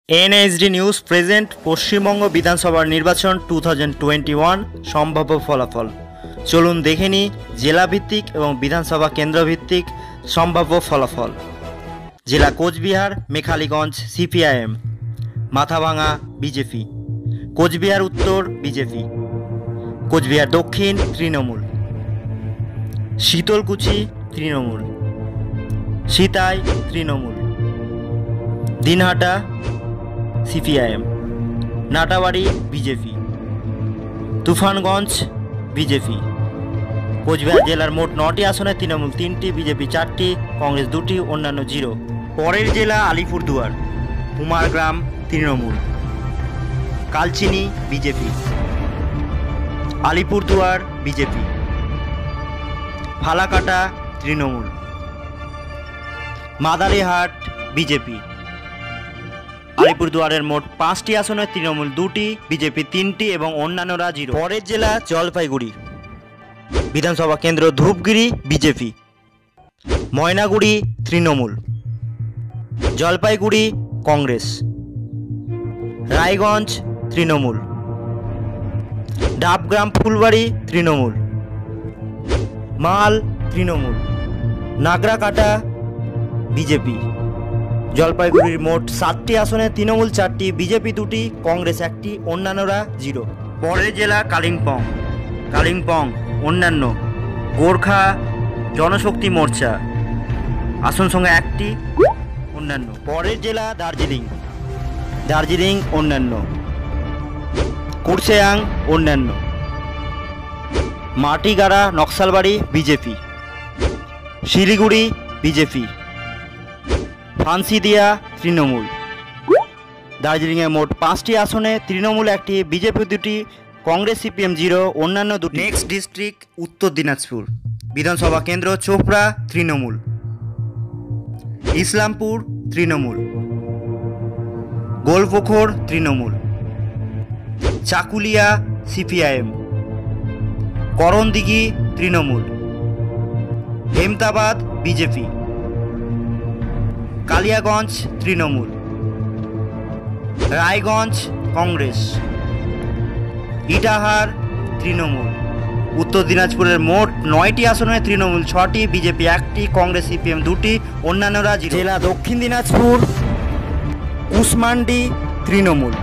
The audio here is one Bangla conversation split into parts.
এনএসডি নিউজ প্রেজেন্ট পশ্চিমবঙ্গ বিধানসভার নির্বাচন 2021 সম্ভাব্য ফলাফল। চলুন দেখে নিই জেলাভিত্তিক এবং বিধানসভা কেন্দ্রভিত্তিক সম্ভাব্য ফলাফল। জেলা কোচবিহার, মেখালীগঞ্জ সিপিআইএম, মাথাভাঙা বিজেপি, কোচবিহার উত্তর বিজেপি, কোচবিহার দক্ষিণ Trinamool, Sitalkuchi Trinamool, Sitai Trinamool, Dinhata CPIM, Natabari BJP, Tufanganj BJP. Cooch Behar জেলার মোট 9টি আসনে তৃণমূল 3টি, বিজেপি 4টি, কংগ্রেস 2টি, অন্যান্য 0। পরের জেলা Alipurduar, Kumargram Trinamool, Kalchini BJP, Alipurduar BJP, Falakata Trinamool, Madarihat BJP. আলিপুরদুয়ারের মোট 5টি আসনে তৃণমূল 2টি, বিজেপি 3টি এবং অন্যান্যরা 0। পরের জেলা জলপাইগুড়ি বিধানসভা কেন্দ্র, ধূপগুড়ি বিজেপি, ময়নাগুড়ি তৃণমূল, জলপাইগুড়ি কংগ্রেস, রায়গঞ্জ তৃণমূল, ডাবগ্রাম ফুলবাড়ি তৃণমূল, মাল তৃণমূল, নাগরাকাটা বিজেপি। জলপাইগুড়ির মোট 7টি আসনে তৃণমূল 4টি, বিজেপি 2টি, কংগ্রেস 1টি, অন্যান্যরা 0। পরের জেলা কালিম্পং, কালিম্পং অন্যান্য, গোর্খা জনশক্তি মোর্চা, আসন সংখ্যা 1টি, অন্যান্য। পরের জেলা দার্জিলিং, দার্জিলিং অন্যান্য, কুরসেয়াং অন্যান্য, মাটিগাড়া নকশালবাড়ি বিজেপি, শিলিগুড়ি বিজেপি, ফান্সিদিয়া তৃণমূল। দার্জিলিংয়ে মোট 5টি আসনে তৃণমূল 1টি, বিজেপি 2টি, কংগ্রেস সিপিএম 0, অন্যান্য 2টি। নেক্সট ডিস্ট্রিক্ট উত্তর দিনাজপুর বিধানসভা কেন্দ্র, চোপড়া তৃণমূল, ইসলামপুর তৃণমূল, গোলপুখর তৃণমূল, চাকুলিয়া সিপিআইএম, করণদিঘি তৃণমূল, হেমতাবাদ বিজেপি, কালিয়াগঞ্জ তৃণমূল, রায়গঞ্জ কংগ্রেস, ইটাহার তৃণমূল। উত্তর দিনাজপুরের মোট 9টি আসনে তৃণমূল 6টি, বিজেপি 1টি, কংগ্রেস সিপিএম 2টি, অন্যান্যরা 0। জেলা Dakshin Dinajpur, Kushmandi Trinamool,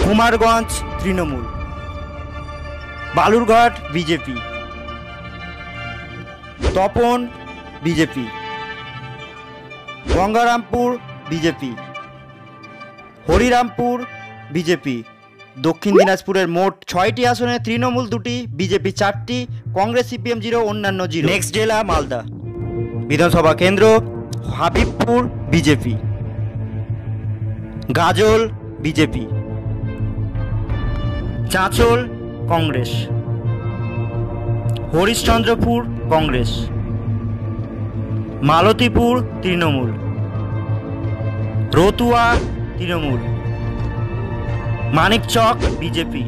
Kumarganj Trinamool, Balurghat BJP, Tapan BJP, Gangarampur BJP, Harirampur BJP. Dakshin দিনাজপুরের মোট 6টি আসনে তৃণমূল 2টি, বিজেপি 4টি, কংগ্রেস সিপিএম 0, অন্যান্য 0। নেক্সট জেলা মালদা বিধানসভা কেন্দ্র, Habibpur BJP, Gazole BJP, Chanchal Congress, Harishchandrapur Congress, Malatipur Trinamool, Ratua Trinamool, Manikchak BJP,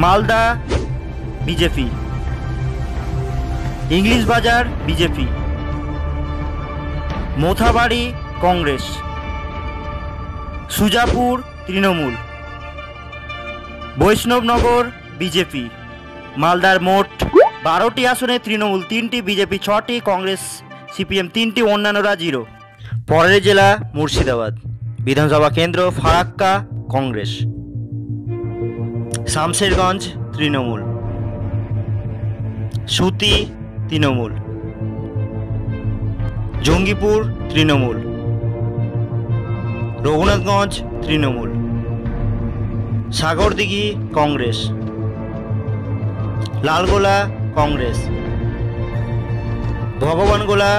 Malda BJP, English Bazar BJP, Mothabari Congress, Sujapur Trinamool, Baishnabnagar BJP. মালদার মোট 12টি আসনে তৃণমূল 3টি, বিজেপি 6টি, কংগ্রেস সিপিএম 3টি, অন্যান্যরা 0। পরের জেলা মুর্শিদাবাদ বিধানসভা কেন্দ্র, ফারাক্কা কংগ্রেস, শামশেরগঞ্জ তৃণমূল, সুতি তৃণমূল, জঙ্গিপুর তৃণমূল, রঘুনাথগঞ্জ তৃণমূল, সাগরদিঘি কংগ্রেস, লালগোলা কংগ্রেস, ভগবানগোলা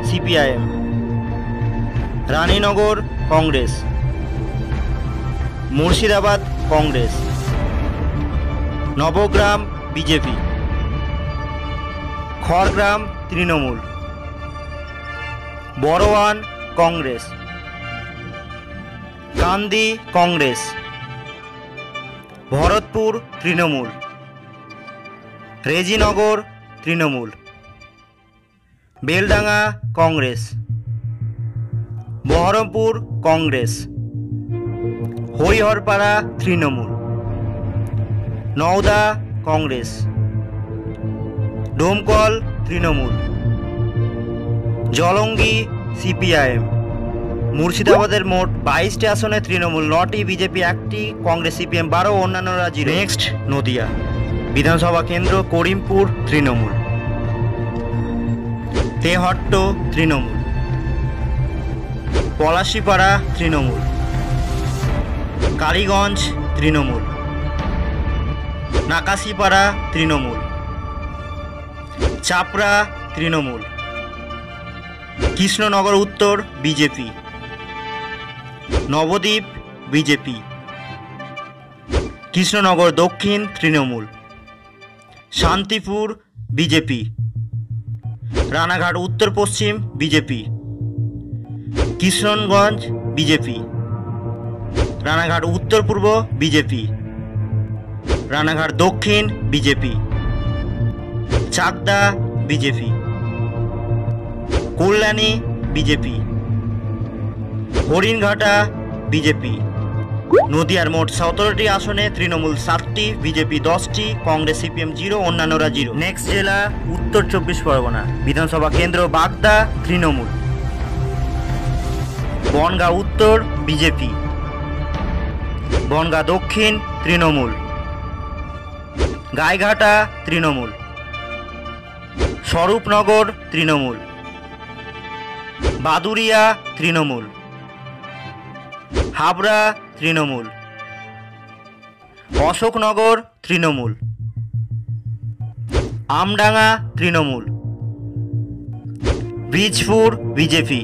সিপিআইএম, রানীনগর কংগ্রেস, মুর্শিদাবাদ কংগ্রেস, নবগ্রাম বিজেপি, খড়গ্রাম তৃণমূল, বড়ওয়ান কংগ্রেস, কান্দি কংগ্রেস, ভরতপুর তৃণমূল, রেজিনগর তৃণমূল, বেলডাঙ্গা কংগ্রেস, বহরমপুর কংগ্রেস, হরিহরপাড়া তৃণমূল, নওদা কংগ্রেস, ডোমকল তৃণমূল, জলঙ্গি সিপিআইএম। মুর্শিদাবাদের মোট 22টি আসনে তৃণমূল 9টি, বিজেপি 1টি, কংগ্রেস সিপিএম 12, অন্যান্যরা 0। নেক্সট নদিয়া বিধানসভা কেন্দ্র করিমপুর তৃণমূল, তেহট্ট তৃণমূল, পলাশীপাড়া তৃণমূল, কালীগঞ্জ তৃণমূল, নাকাশীপাড়া তৃণমূল, চাপড়া তৃণমূল, কৃষ্ণনগর উত্তর বিজেপি, নবদ্বীপ বিজেপি, কৃষ্ণনগর দক্ষিণ তৃণমূল, শান্তিপুর বিজেপি, রানাঘাট উত্তর পশ্চিম বিজেপি, কিশনগঞ্জ বিজেপি, রানাঘাট উত্তর পূর্ব বিজেপি, রানাঘাট দক্ষিণ BJP, Chakdah BJP, Kalyani BJP, Haringhata BJP. নদিয়ার মোট 17টি আসনে তৃণমূল 7টি, বিজেপি 10টি, কংগ্রেস সিপিএম 0, অন্যান্যরা 0। নেক্সট জেলা উত্তর 24 পরগনা বিধানসভা কেন্দ্র বাগদা তৃণমূল, বনগাঁ উত্তর বিজেপি, বনগাঁ দক্ষিণ Trinamool, Gaighata Trinamool, Swarupnagar Trinamool, Baduria Trinamool, Habra Trinamool, Ashoknagar Trinamool, Amdanga Trinamool, Bijpur BJP,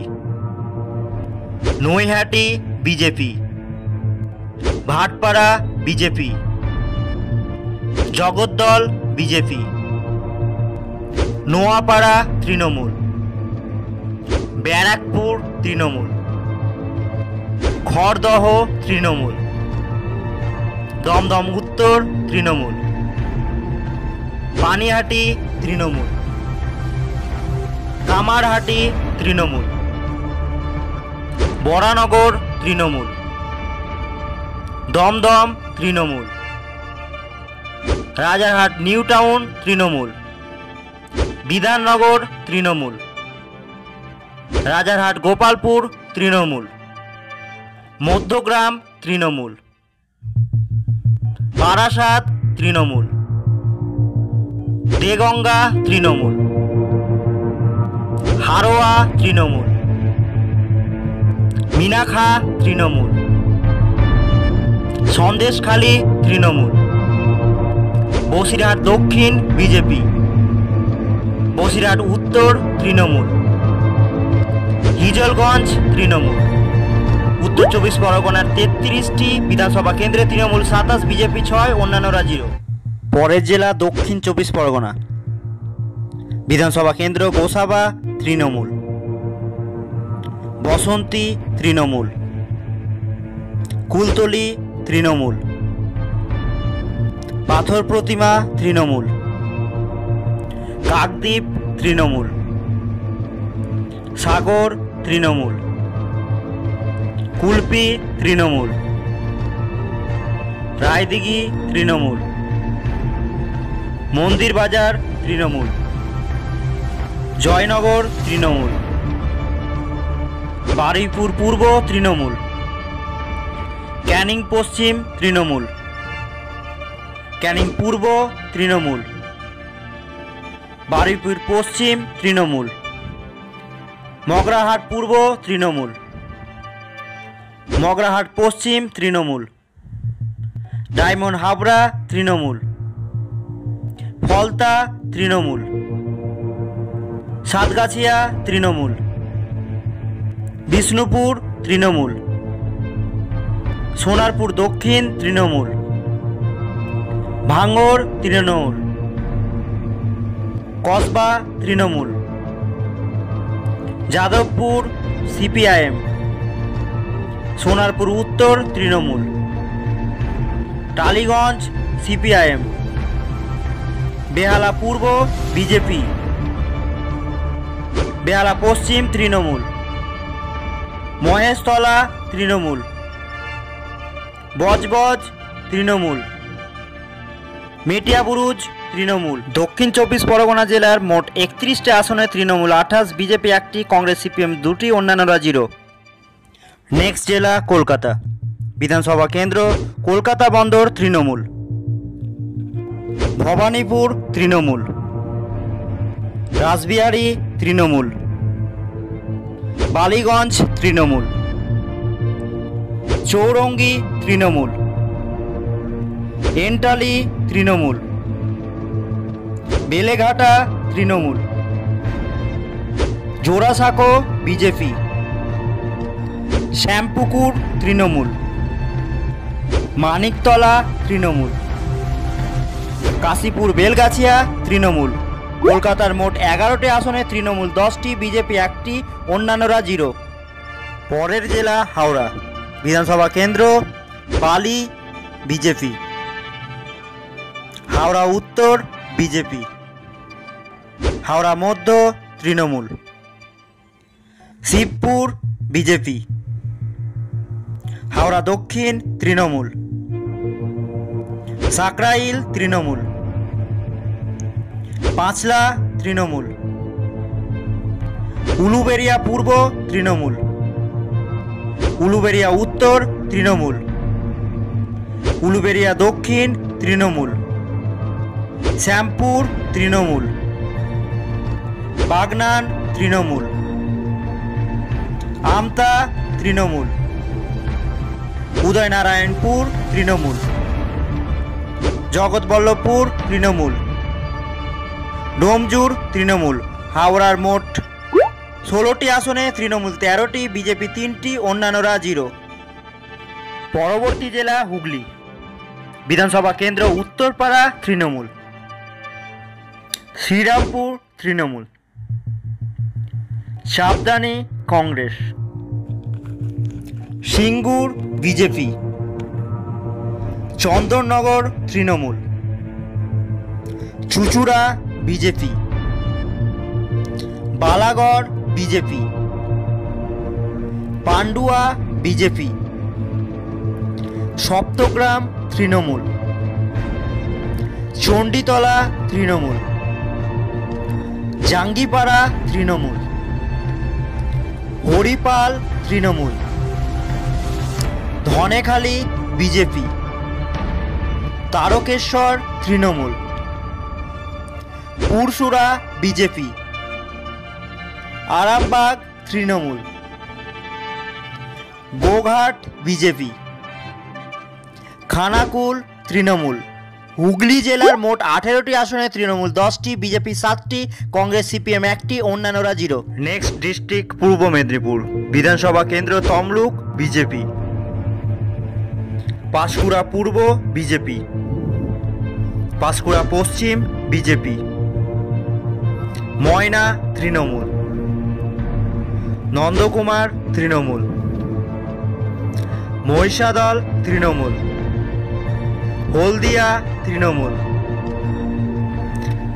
Naihati BJP, Bhatpara BJP, Jagaddal BJP, Noapara Trinamool, Barrackpore Trinamool, Khardah Trinamool, Dum Dum উত্তর তৃণমূল, পানিহাটি তৃণমূল, কামারহাটি তৃণমূল, বরানগর তৃণমূল, দমদম তৃণমূল, রাজারহাট নিউ টাউন তৃণমূল, বিধাননগর তৃণমূল, রাজারহাট গোপালপুর তৃণমূল, মধ্যগ্রাম তৃণমূল, বারাসাত তৃণমূল, দেগঙ্গা তৃণমূল, হারোয়া তৃণমূল, মিনাখা তৃণমূল, সন্দেশখালী তৃণমূল, বসিরহাট দক্ষিণ বিজেপি, বসিরহাট উত্তর তৃণমূল, হিজলগঞ্জ তৃণমূল। উত্তর 24 পরগনার 33টি বিধানসভা কেন্দ্রে তৃণমূল 27, বিজেপি 6, অন্যান্যরা 0। পরের জেলা দক্ষিণ 24 পরগনা বিধানসভা কেন্দ্র গোসাবা তৃণমূল, বসন্তী তৃণমূল, কুলতলি তৃণমূল, পাথর প্রতিমা তৃণমূল, কাকদ্বীপ তৃণমূল, সাগর তৃণমূল, কুলপি তৃণমূল, রায়দিঘি তৃণমূল, মন্দির বাজার তৃণমূল, জয়নগর তৃণমূল, বারুইপুর পূর্ব তৃণমূল, ক্যানিং পশ্চিম তৃণমূল, ক্যানিং পূর্ব তৃণমূল, বারুইপুর পশ্চিম তৃণমূল, মগরাহাট পূর্ব তৃণমূল, মগরাহাট পশ্চিম তৃণমূল, ডায়মন্ড হাবড়া তৃণমূল, ফলতা তৃণমূল, সাতগাছিয়া তৃণমূল, বিষ্ণুপুর তৃণমূল, সোনারপুর দক্ষিণ তৃণমূল, ভাঙ্গর তৃণমূল, কসবা তৃণমূল, যাদবপুর সিপিআইএম, সোনারপুর উত্তর তৃণমূল, টালিগঞ্জ সিপিআইএম, বেহালা পূর্ব বিজেপি, বেহালা পশ্চিম তৃণমূল, মহেশতলা তৃণমূল, বজবজ তৃণমূল, মেটিয়াবুরুজ তৃণমূল। দক্ষিণ 24 পরগনা জেলার মোট 31টি আসনে তৃণমূল 28, বিজেপি 1টি, কংগ্রেস সিপিএম 2টি, অন্যান্যরা 0। নেক্সট জেলা কলকাতা। বিধানসভা কেন্দ্র কলকাতা বন্দর তৃণমূল, ভবানীপুর তৃণমূল, রাসবিহারী তৃণমূল, বালিগঞ্জ তৃণমূল, চৌরঙ্গি তৃণমূল, এন্টালি তৃণমূল, বেলেঘাটা তৃণমূল, জোড়াসাঁকো বিজেপি, শ্যামপুকুর তৃণমূল, মানিকতলা তৃণমূল, কাশীপুর বেলগাছিয়া তৃণমূল। কলকাতার মোট 11টি আসনে তৃণমূল 10টি, বিজেপি 1টি, অন্যান্যরা 0। পরের জেলা হাওড়া। বিধানসভা কেন্দ্র পালি বিজেপি, হাওড়া উত্তর বিজেপি, হাওড়া মধ্য তৃণমূল, শিবপুর বিজেপি, হাওড়া দক্ষিণ তৃণমূল, সাকরাইল তৃণমূল, পাঁচলা তৃণমূল, উলুবেড়িয়া পূর্ব তৃণমূল, উলুবেড়িয়া উত্তর তৃণমূল, উলুবেড়িয়া দক্ষিণ তৃণমূল, শ্যামপুর তৃণমূল, বাগনান তৃণমূল, আমতা তৃণমূল, উদয়নারায়ণপুর তৃণমূল, জগৎবল্লভপুর তৃণমূল, ডোমজুর তৃণমূল। হাওড়ার মোট 16টি আসনে তৃণমূল 13টি, বিজেপি 3টি, অন্যান্যরা 0। পরবর্তী জেলা হুগলি। বিধানসভা কেন্দ্র উত্তরপাড়া তৃণমূল, শ্রীরামপুর তৃণমূল, সাবদানি কংগ্রেস, সিঙ্গুর বিজেপি, চন্দননগর তৃণমূল, চুচুড়া BJP, Balagarh BJP, Pandua BJP, Saptagram Trinamool, Chanditala Trinamool, Jangipara Trinamool, Haripal Trinamool, Dhanekhali BJP, Tarakeswar Trinamool, Pursurah BJP, Arambagh Trinamool, Goghat BJP, Khanakul Trinamool. Hooghly জেলার মোট 18টি আসনে তৃণমূল 10টি, বিজেপি 7টি, কংগ্রেস সিপিএম 1টি, অন্যান্যরা 0। নেক্সট ডিস্ট্রিক্ট পূর্ব মেদিনীপুর। বিধানসভা কেন্দ্র তমলুক বিজেপি, পাঁশকুড়া পূর্ব বিজেপি, পাঁশকুড়া পশ্চিম বিজেপি, ময়না তৃণমূল, নন্দকুমার তৃণমূল, মহিষাদল তৃণমূল, হলদিয়া তৃণমূল,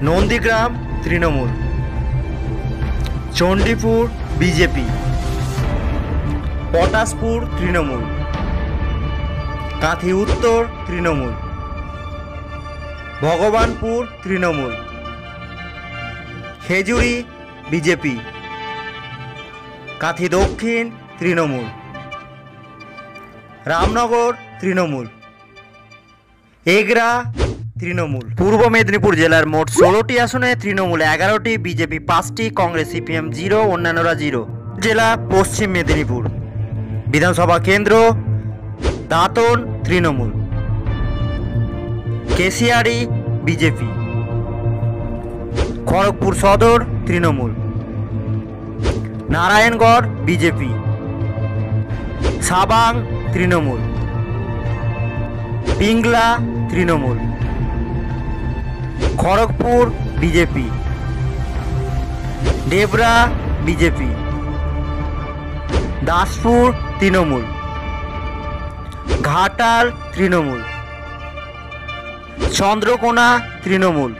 নন্দীগ্রাম তৃণমূল, চণ্ডীপুর বিজেপি, পটাশপুর তৃণমূল, কাঁথি উত্তর তৃণমূল, ভগবানপুর তৃণমূল, খেজুরি বিজেপি, কাঁথি দক্ষিণ তৃণমূল, রামনগর তৃণমূল, এগরা তৃণমূল। পূর্ব মেদিনীপুর জেলার মোট 16টি আসনে তৃণমূল 11টি, বিজেপি 5টি, কংগ্রেস সিপিএম 0, অন্যান্যরা 0। জেলা পশ্চিম মেদিনীপুর। বিধানসভা কেন্দ্র Dantan Trinamool, Keshiary BJP, Kharagpur Sadar Trinamool, Narayangarh BJP, Sabang Trinamool, Pingla Trinamool, Kharagpur BJP, Debra BJP, Daspur Trinamool, Ghatal Trinamool, Chandrakona Trinamool,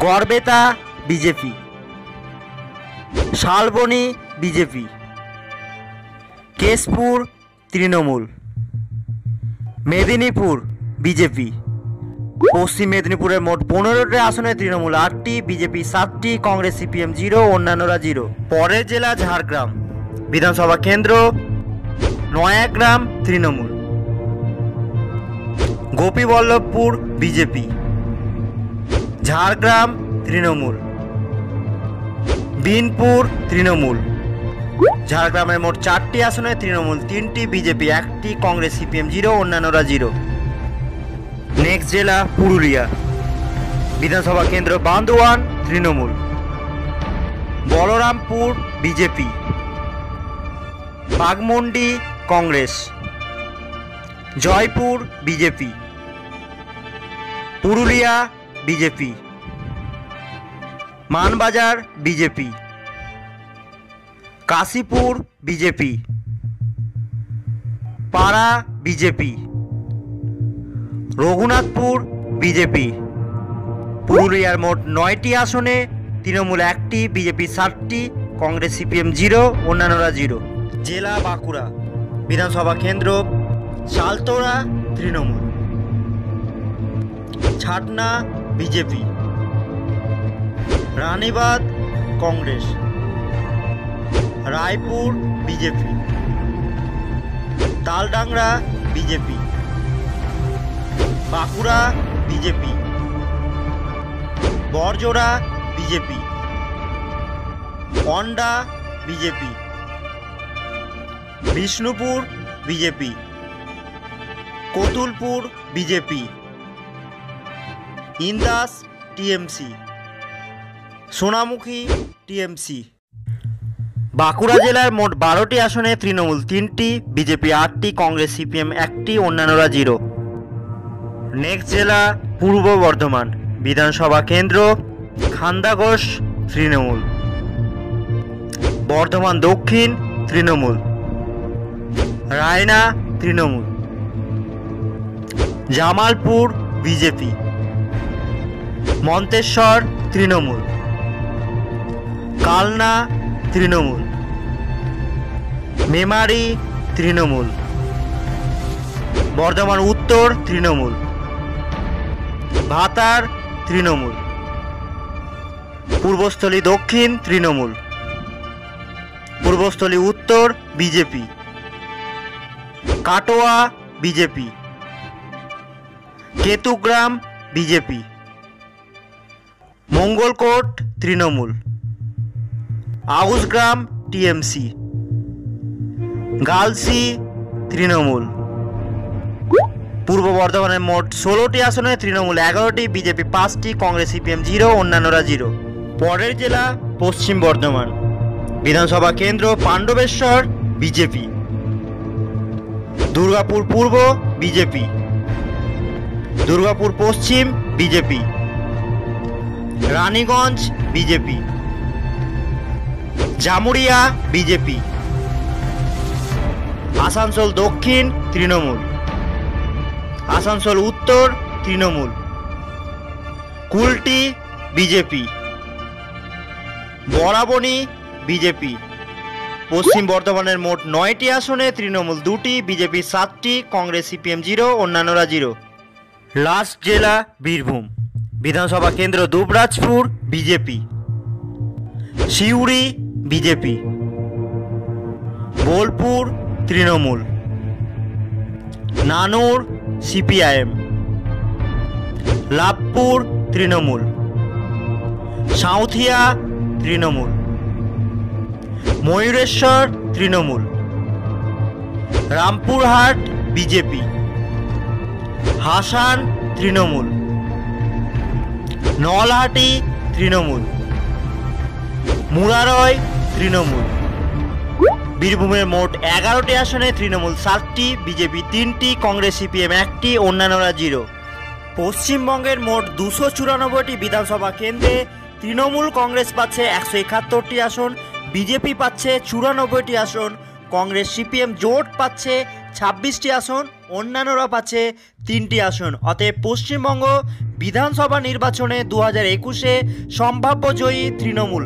Garbeta BJP, Salboni BJP, Keshpur Trinamool. Medinipur BJP. পশ্চিম মেদিনীপুরের মোট 15টি আসনে তৃণমূল 8টি, বিজেপি 7টি, কংগ্রেস সিপিএম 0, অন্যান্যরা 0। পরের জেলা ঝাড়গ্রাম। বিধানসভা কেন্দ্র নয়াগ্রাম তৃণমূল। গোপীবল্লভপুর বিজেপি। ঝাড়গ্রাম তৃণমূল। বিনপুর তৃণমূল। ঝাড়গ্রামের মোট 4টি আসনে তৃণমূল 3টি, বিজেপি 1টি, কংগ্রেস সিপিএম 0, অন্যান্যরা 0। নেক্সট জেলা পুরুলিয়া। বিধানসভা কেন্দ্র Bandwan Trinamool. Balarampur BJP. Baghmundi Congress. Joypur BJP. Purulia BJP. Manbazar BJP. Kashipur BJP. Para BJP. Raghunathpur BJP. পুরুলিয়ার মোট 9টি আসনে তৃণমূল 1টি, বিজেপি 7টি, কংগ্রেস সিপিএম 0, অন্যান্যরা 0। জেলা বাঁকুড়া। বিধানসভা কেন্দ্র Saltora Trinamool. Chhatna BJP. Ranibandh Congress. Raipur BJP. Taldangra BJP. Bankura BJP. Barjora BJP. Onda BJP. Bishnupur BJP. Kotulpur BJP. Indas TMC. Sonamukhi TMC. Bankura জেলার মোট 12টি আসনে তৃণমূল 3টি, বিজেপি 8টি, কংগ্রেস সিপিএম 1টি, অন্যান্যরা 0। নেক্সট জেলা পূর্ব বর্ধমান। বিধানসভা কেন্দ্র খান্দাগোস তৃণমূল। বর্ধমান দক্ষিণ তৃণমূল। রায়না তৃণমূল। জামালপুর বিজেপি। মন্তেশ্বর তৃণমূল। কালনা তৃণমূল। মেমারি তৃণমূল। বর্ধমান উত্তর তৃণমূল। ভাতার তৃণমূল। পূর্বস্থলী দক্ষিণ তৃণমূল। পূর্বস্থলী উত্তর BJP. Katwa BJP. Ketugram BJP. Mangalkot Trinamool. Ausgram TMC. Galsi Trinamool. পূর্ব বর্ধমানের মোট 16টি আসনে তৃণমূল 11টি, বিজেপি 5টি, কংগ্রেস সিপিএম 0, অন্যান্যরা 0। পরের জেলা পশ্চিম বর্ধমান। বিধানসভা কেন্দ্র পাণ্ডবেশ্বর বিজেপি। দুর্গাপুর পূর্ব বিজেপি। দুর্গাপুর পশ্চিম BJP. Raniganj BJP. Jamuria BJP. Asansol দক্ষিণ তৃণমূল। আসানসোল উত্তর তৃণমূল। কুলটি বিজেপি। বরাবনী বিজেপি। পশ্চিম বর্ধমানের মোট 9টি আসনে তৃণমূল 2টি, বিজেপি 7টি, কংগ্রেস সিপিএম 0, অন্যান্যরা 0। লাস্ট জেলা বীরভূম। বিধানসভা কেন্দ্র দুবরাজপুর বিজেপি। সিউড়ি বিজেপি। বোলপুর তৃণমূল। নানুর সিপিআইএম। লাভপুর তৃণমূল। সাঁওথিয়া তৃণমূল। ময়ূরেশ্বর তৃণমূল। রামপুরহাট বিজেপি। হাসান তৃণমূল। নলহাটি তৃণমূল। মুরারয় তৃণমূল। বীরভূমের মোট 11টি আসনে তৃণমূল 7টি, বিজেপি 3টি, কংগ্রেস সিপিএম 1টি, অন্যান্যরা 0। পশ্চিমবঙ্গের মোট 294টি বিধানসভা কেন্দ্রে তৃণমূল কংগ্রেস পাচ্ছে 171টি আসন, বিজেপি পাচ্ছে 94টি আসন, কংগ্রেস সিপিএম জোট পাচ্ছে 26টি আসন, অন্যান্যরা পাচ্ছে 3টি আসন। অতএব পশ্চিমবঙ্গ বিধানসভা নির্বাচনে 2021-এ সম্ভাব্য জয়ী তৃণমূল।